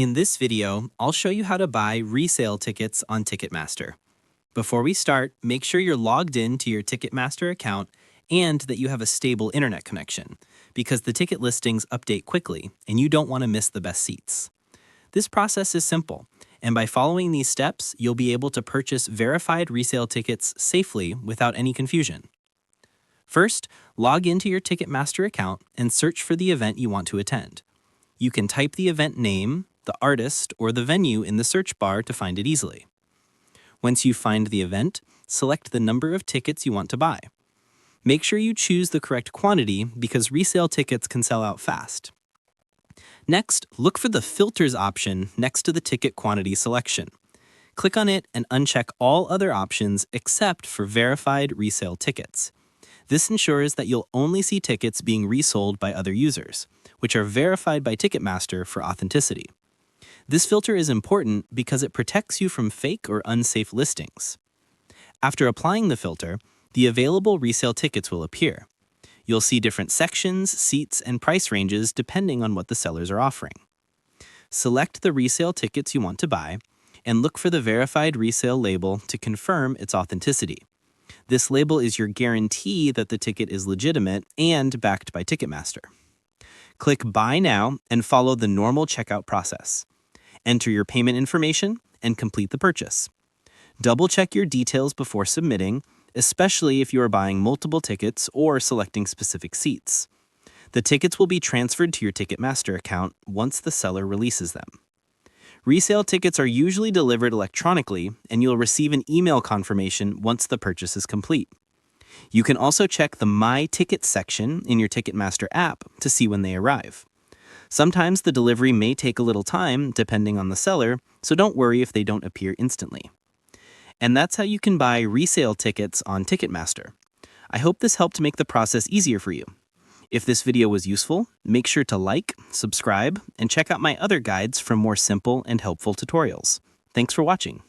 In this video, I'll show you how to buy resale tickets on Ticketmaster. Before we start, make sure you're logged in to your Ticketmaster account and that you have a stable internet connection, because the ticket listings update quickly and you don't want to miss the best seats. This process is simple, and by following these steps, you'll be able to purchase verified resale tickets safely without any confusion. First, log into your Ticketmaster account and search for the event you want to attend. You can type the event name, the artist, or the venue in the search bar to find it easily. Once you find the event, select the number of tickets you want to buy. Make sure you choose the correct quantity because resale tickets can sell out fast. Next, look for the Filters option next to the ticket quantity selection. Click on it and uncheck all other options except for verified resale tickets. This ensures that you'll only see tickets being resold by other users, which are verified by Ticketmaster for authenticity. This filter is important because it protects you from fake or unsafe listings. After applying the filter, the available resale tickets will appear. You'll see different sections, seats, and price ranges depending on what the sellers are offering. Select the resale tickets you want to buy and look for the verified resale label to confirm its authenticity. This label is your guarantee that the ticket is legitimate and backed by Ticketmaster. Click Buy Now and follow the normal checkout process. Enter your payment information and complete the purchase. Double-check your details before submitting, especially if you are buying multiple tickets or selecting specific seats. The tickets will be transferred to your Ticketmaster account once the seller releases them. Resale tickets are usually delivered electronically, and you'll receive an email confirmation once the purchase is complete. You can also check the My Tickets section in your Ticketmaster app to see when they arrive. Sometimes the delivery may take a little time depending on the seller, so don't worry if they don't appear instantly. And that's how you can buy resale tickets on Ticketmaster. I hope this helped make the process easier for you. If this video was useful, make sure to like, subscribe, and check out my other guides for more simple and helpful tutorials. Thanks for watching.